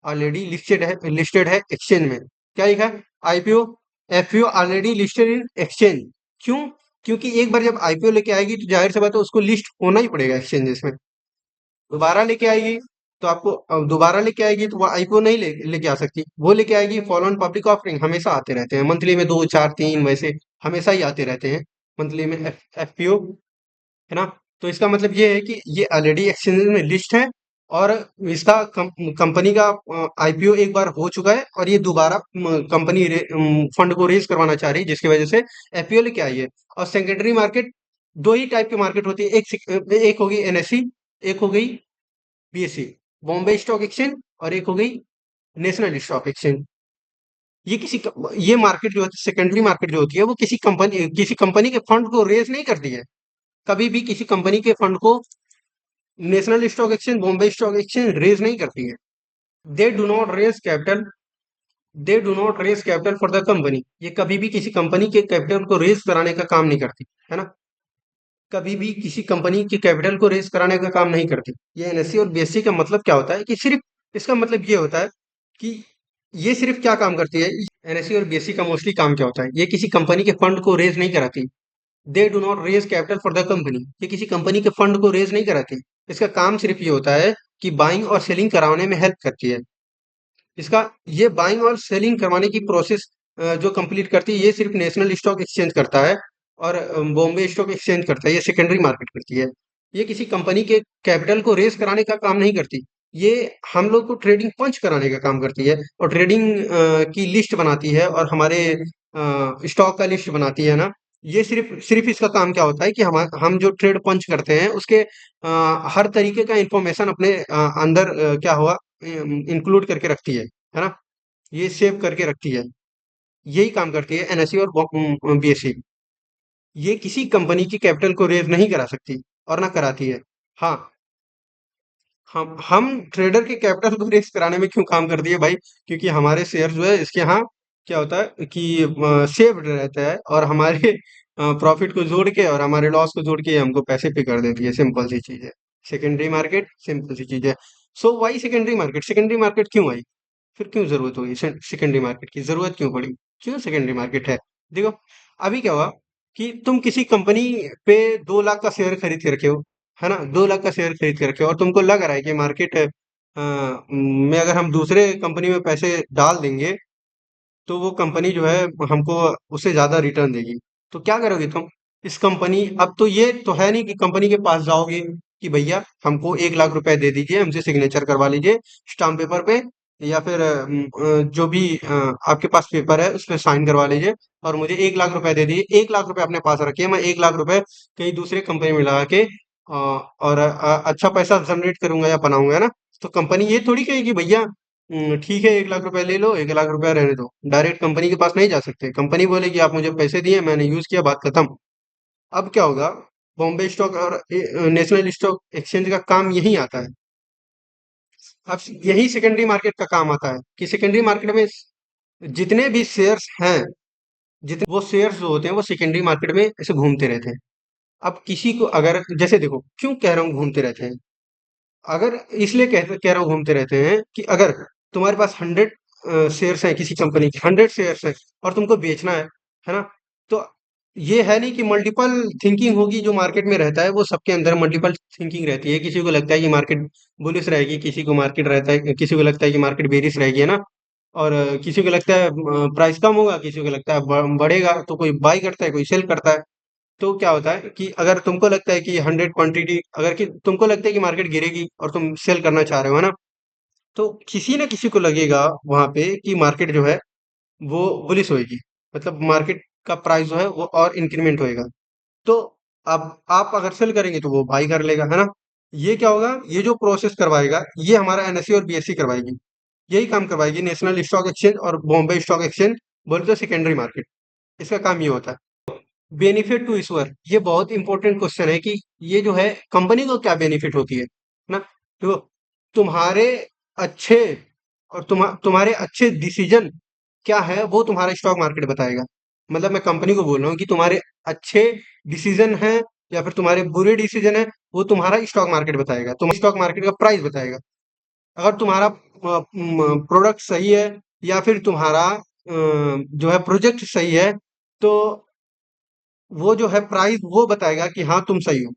लिस्टेड है एक्सचेंज में। क्या लिखा है? IPO, FPO already listed in exchange. क्यों? क्योंकि एक बार जब आईपीओ लेके आएगी, तो जाहिर सी बात है उसको लिस्ट होना ही पड़ेगा एक्सचेंजेस में। दोबारा लेके आएगी, तो आपको दोबारा लेके आएगी तो वो आईपीओ नहीं लेके आ सकती, वो लेके आएगी फॉलो ऑन पब्लिक ऑफरिंग। हमेशा आते रहते हैं मंथली में, दो चार तीन, वैसे हमेशा ही आते रहते हैं मंथली में एफपीओ, है ना। तो इसका मतलब ये है कि ये ऑलरेडी एक्सचेंज में लिस्ट है, और इसका कंपनी का आईपीओ एक बार हो चुका है, और ये दोबारा कंपनी फंड को रेज करवाना चाह रही है, जिसकी वजह से एफपीओ लेके आई है। और सेकेंडरी मार्केट, दो ही टाइप की मार्केट होती है, एक होगी एनएससी, एक हो गई बीएससी, बॉम्बे स्टॉक एक्सचेंज, और एक हो गई नेशनल स्टॉक एक्सचेंज। ये मार्केट जो होती है, सेकेंडरी मार्केट जो होती है, वो किसी कंपनी के फंड को रेज नहीं करती है। कभी भी किसी कंपनी के फंड को National Stock Exchange, Bombay Stock Exchange raise नहीं करती है। They do not raise capital they do not raise capital for the company, ये कभी भी किसी कंपनी के कैपिटल को रेज कराने का काम नहीं करती, है ना। कभी भी किसी कंपनी की कैपिटल को रेज कराने का काम नहीं करती। ये एनएससी और बीएससी का मतलब क्या होता है कि सिर्फ इसका मतलब ये होता है कि ये सिर्फ क्या काम करती है। एनएससी और बीएससी का मोस्टली काम क्या होता है, ये किसी कंपनी के फंड को रेज नहीं कराती। They do not raise capital for the company, ये किसी कंपनी के फंड को रेज नहीं कराती। इसका काम सिर्फ ये होता है कि बाइंग और सेलिंग कराने में हेल्प करती है। इसका ये बाइंग और सेलिंग करवाने की प्रोसेस जो कंप्लीट करती है, ये सिर्फ नेशनल स्टॉक एक्सचेंज करता है और बॉम्बे स्टॉक एक्सचेंज करता है, ये सेकेंडरी मार्केट करती है। ये किसी कंपनी के कैपिटल को रेज कराने का काम नहीं करती। ये हम लोग को ट्रेडिंग पंच कराने का काम करती है और ट्रेडिंग की लिस्ट बनाती है और हमारे स्टॉक का लिस्ट बनाती है ना। ये सिर्फ सिर्फ इसका काम क्या होता है कि हम जो ट्रेड पंच करते हैं उसके हर तरीके का इंफॉर्मेशन अपने अंदर क्या हुआ इंक्लूड करके रखती है ना। ये सेव करके रखती है। यही काम करती है एनएससी और बीएससी। ये किसी कंपनी की कैपिटल को रेज नहीं करा सकती और ना कराती है। हाँ, हम ट्रेडर के कैपिटल को रेज कराने में क्यों काम करती है भाई, क्योंकि हमारे शेयर जो है इसके यहाँ क्या होता है कि सेव्ड रहता है और हमारे प्रॉफिट को जोड़ के और हमारे लॉस को जोड़ के हमको पैसे पे कर देती है। सिंपल सी चीज है। सेकेंडरी मार्केट सिंपल सी चीज है। So why secondary market, secondary market क्यों आई, फिर क्यों जरूरत हुई सेकेंडरी मार्केट की, जरूरत क्यों पड़ी, क्यों सेकेंडरी मार्केट है। देखो, अभी क्या हुआ कि तुम किसी कंपनी पे 2 लाख का शेयर खरीद के रखे हो, है ना। 2 लाख का शेयर खरीद के रखे हो और तुमको लग रहा है कि मार्केट में अगर हम दूसरे कंपनी में पैसे डाल देंगे तो वो कंपनी जो है हमको उससे ज्यादा रिटर्न देगी। तो क्या करोगे तुम, इस कंपनी, अब तो ये तो है नहीं कि कंपनी के पास जाओगे कि भैया हमको 1 लाख रुपए दे दीजिए, हमसे सिग्नेचर करवा लीजिए स्टाम्प पेपर पे, या फिर जो भी आपके पास पेपर है उस पर साइन करवा लीजिए और मुझे 1 लाख रुपए दे दीजिए। 1 लाख रुपए अपने पास रखिए, मैं 1 लाख रुपए कहीं दूसरे कंपनी में लगा के और अच्छा पैसा जनरेट करूंगा या बनाऊंगा, है ना। तो कंपनी ये थोड़ी कहेगी भैया ठीक है 1 लाख रुपए ले लो, 1 लाख रुपया रहने दो। डायरेक्ट कंपनी के पास नहीं जा सकते, कंपनी बोलेगी आप मुझे पैसे दिए, मैंने यूज किया, बात खत्म। अब क्या होगा, बॉम्बे स्टॉक और नेशनल स्टॉक एक्सचेंज का काम यही आता है। अब यही सेकेंडरी मार्केट का काम आता है कि सेकेंडरी मार्केट में जितने भी शेयर्स हैं, जितने वो शेयर्स जो होते हैं वो सेकेंडरी मार्केट में ऐसे घूमते रहते हैं। अब किसी को अगर जैसे देखो क्यों कह रहा हूँ घूमते रहते हैं, अगर इसलिए कह रहा हूँ घूमते रहते हैं कि अगर तुम्हारे पास 100 शेयर्स हैं किसी कंपनी के, 100 शेयर्स हैं और तुमको बेचना है ना। तो ये है नहीं कि मल्टीपल थिंकिंग होगी, जो मार्केट में रहता है वो सबके अंदर मल्टीपल थिंकिंग रहती है। किसी को लगता है कि मार्केट बुलिश रहेगी, किसी को मार्केट रहता है, किसी को लगता है कि मार्केट बेरिश रहेगी, है ना। और किसी को लगता है प्राइस कम होगा, किसी को लगता है बढ़ेगा, तो कोई बाई करता है कोई सेल करता है। तो क्या होता है कि अगर तुमको लगता है कि 100 क्वांटिटी, अगर कि तुमको लगता है कि मार्केट गिरेगी और तुम सेल करना चाह रहे हो, है ना। तो किसी ना किसी को लगेगा वहां पे कि मार्केट जो है वो बुलिश होएगी, मतलब मार्केट का प्राइस जो है वो और इंक्रीमेंट होएगा। तो अब आप अगर सेल करेंगे तो वो बाई कर लेगा, है ना। ये क्या होगा, ये जो प्रोसेस करवाएगा ये हमारा एनएससी और बीएससी करवाएगी। यही काम करवाएगी नेशनल स्टॉक एक्सचेंज और बॉम्बे स्टॉक एक्सचेंज, बोलते तो सेकेंडरी मार्केट। इसका काम ये होता है। बेनिफिट टू ईश्वर, ये बहुत इंपॉर्टेंट क्वेश्चन है कि ये जो है कंपनी को क्या बेनिफिट होती है ना। तो तुम्हारे अच्छे और तुम्हारे अच्छे डिसीजन क्या है वो तुम्हारा स्टॉक मार्केट बताएगा। मतलब मैं कंपनी को बोल रहा हूँ कि तुम्हारे अच्छे डिसीजन है या फिर तुम्हारे बुरे डिसीजन है, वो तुम्हारा स्टॉक मार्केट बताएगा, तुम्हारा स्टॉक मार्केट का प्राइस बताएगा। अगर तुम्हारा प्रोडक्ट सही है या फिर तुम्हारा जो है प्रोजेक्ट सही है, तो वो जो है प्राइस वो बताएगा कि हाँ तुम सही हो।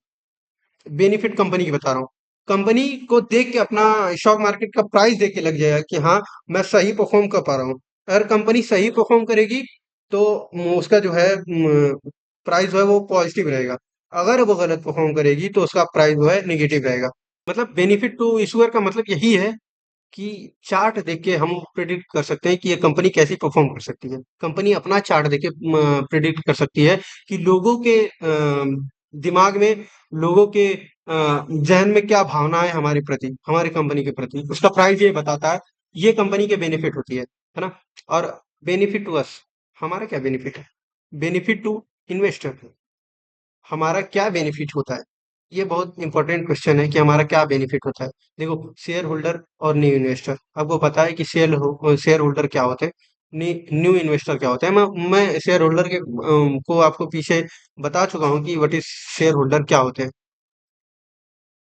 बेनिफिट कंपनी की बता रहा हूँ। कंपनी को देख के अपना स्टॉक मार्केट का प्राइस देख के लग जाएगा कि हाँ मैं सही परफॉर्म कर पा रहा हूँ। अगर कंपनी सही परफॉर्म करेगी तो उसका जो है प्राइस जो है वो पॉजिटिव रहेगा। अगर वो गलत परफॉर्म करेगी तो उसका प्राइस जो है निगेटिव रहेगा। मतलब बेनिफिट टू इशूअर का मतलब यही है कि चार्ट देख के हम प्रिडिक्ट कर सकते हैं कि ये कंपनी कैसी परफॉर्म कर सकती है। कंपनी अपना चार्ट देख के प्रिडिक्ट कर सकती है कि लोगों के दिमाग में, लोगों के जहन में क्या भावना है हमारे प्रति, हमारी कंपनी के प्रति, उसका प्राइस ये बताता है। ये कंपनी के बेनिफिट होती है ना। और बेनिफिट टू अस, हमारा क्या बेनिफिट है, बेनिफिट टू इन्वेस्टर, हमारा क्या बेनिफिट होता है। ये बहुत इंपॉर्टेंट क्वेश्चन है कि हमारा क्या बेनिफिट होता है। देखो शेयर होल्डर और न्यू इन्वेस्टर, आपको पता है कि शेयर होल्डर क्या होते हैं। न्यू इन्वेस्टर क्या होता है? मैं शेयर होल्डर को आपको पीछे बता चुका हूँ कि व्हाट इज शेयर होल्डर क्या होते हैं।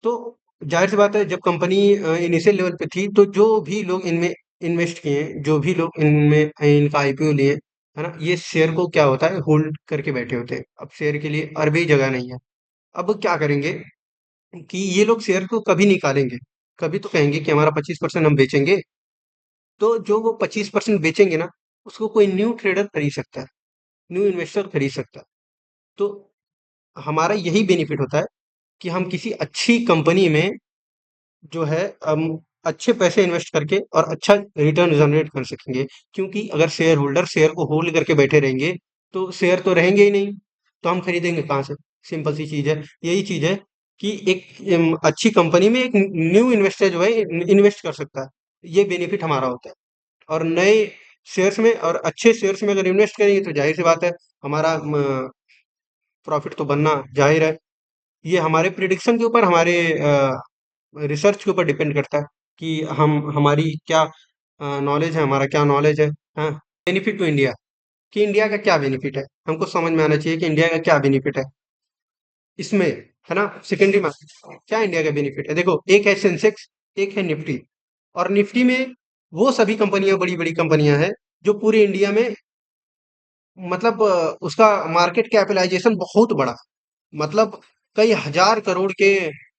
तो जाहिर सी बात है, जब कंपनी इनिशियल लेवल पे थी तो जो भी लोग इनमें इन्वेस्ट किए हैं, जो भी लोग इनमें इनका आईपीओ लिए, है ना, ये शेयर को क्या होता है, होल्ड करके बैठे होते हैं। अब शेयर के लिए अरबी जगह नहीं है। अब क्या करेंगे कि ये लोग शेयर को कभी निकालेंगे, कभी तो कहेंगे कि हमारा 25% हम बेचेंगे। तो जो वो 25% बेचेंगे ना, उसको कोई न्यू ट्रेडर खरीद सकता है, न्यू इन्वेस्टर खरीद सकता है। तो हमारा यही बेनिफिट होता है कि हम किसी अच्छी कंपनी में जो है अच्छे पैसे इन्वेस्ट करके और अच्छा रिटर्न जनरेट कर सकेंगे। क्योंकि अगर शेयर होल्डर शेयर को होल्ड करके बैठे रहेंगे तो शेयर तो रहेंगे ही नहीं, तो हम खरीदेंगे कहाँ से? सिंपल सी चीज है। यही चीज है कि एक अच्छी कंपनी में एक न्यू इन्वेस्टर जो है इन्वेस्ट कर सकता है। ये बेनिफिट हमारा होता है। और नए शेयर्स में और अच्छे शेयर्स में अगर इन्वेस्ट करेंगे तो जाहिर सी बात है, हमारा प्रॉफिट तो बनना जाहिर है। ये हमारे प्रिडिक्शन के ऊपर, हमारे रिसर्च के ऊपर डिपेंड करता है कि हम हमारी क्या नॉलेज है, हमारा क्या नॉलेज है। हाँ, बेनिफिट टू इंडिया, कि इंडिया का क्या बेनिफिट है, हमको समझ में आना चाहिए कि इंडिया का क्या बेनिफिट है इसमें, है ना। सेकेंडरी मार्केट क्या इंडिया का बेनिफिट है? देखो, एक है सेंसेक्स, एक है निफ्टी। और निफ्टी में वो सभी कंपनियां, बड़ी बड़ी कंपनियां हैं जो पूरे इंडिया में, मतलब उसका मार्केट कैपिटलाइजेशन बहुत बड़ा, मतलब कई हजार करोड़ के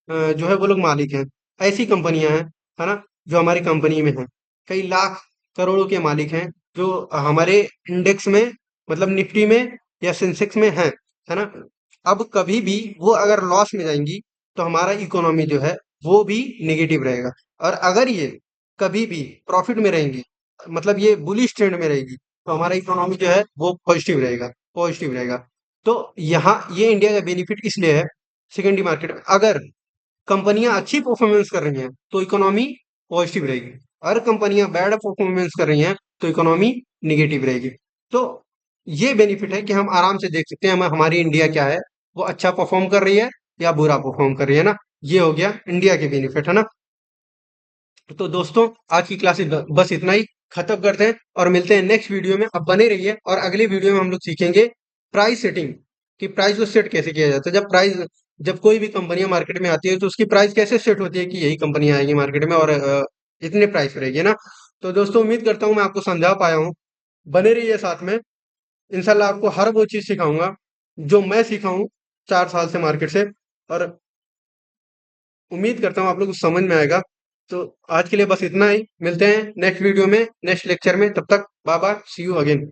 जो है वो लोग मालिक हैं। ऐसी कंपनियां हैं, है ना, जो हमारी कंपनी में हैं। कई लाख करोड़ों के मालिक हैं जो हमारे इंडेक्स में, मतलब निफ्टी में या सेंसेक्स में हैं, है ना। अब कभी भी वो अगर लॉस में जाएंगी तो हमारा इकोनॉमी जो है वो भी नेगेटिव रहेगा। और अगर ये कभी भी प्रॉफिट में रहेंगी, मतलब ये बुलिश ट्रेंड में रहेगी, तो हमारा इकोनॉमी जो है वो पॉजिटिव रहेगा, पॉजिटिव रहेगा। तो यहाँ ये इंडिया का बेनिफिट इसलिए है। सेकेंडरी मार्केट में अगर कंपनियां अच्छी परफॉर्मेंस कर रही हैं तो इकोनॉमी पॉजिटिव रहेगी, अगर कंपनियां बैड परफॉर्मेंस कर रही हैं तो इकोनॉमी निगेटिव रहेगी। तो ये बेनिफिट है कि हम आराम से देख सकते हैं हमारी इंडिया क्या है, वो अच्छा परफॉर्म कर रही है या बुरा परफॉर्म कर रही है ना। ये हो गया इंडिया के बेनिफिट, है ना। तो दोस्तों, आज की क्लास बस इतना ही, खत्म करते हैं और मिलते हैं नेक्स्ट वीडियो में। अब बने रहिए, और अगले वीडियो में हम लोग सीखेंगे प्राइस सेटिंग, कि प्राइस को सेट कैसे किया जाता है। जब कोई भी कंपनियां मार्केट में आती है तो उसकी प्राइस कैसे सेट होती है कि यही कंपनियां आएंगी मार्केट में और इतने प्राइस रहेगी ना। तो दोस्तों, उम्मीद करता हूँ मैं आपको समझा पाया हूँ। बने रहिए साथ में, इंशाल्लाह आपको हर वो चीज सिखाऊंगा जो मैं सीखा हूँ 4 साल से मार्केट से। और उम्मीद करता हूँ आप लोग को समझ में आएगा। तो आज के लिए बस इतना ही, मिलते हैं नेक्स्ट वीडियो में, नेक्स्ट लेक्चर में। तब तक bye bye, see you again.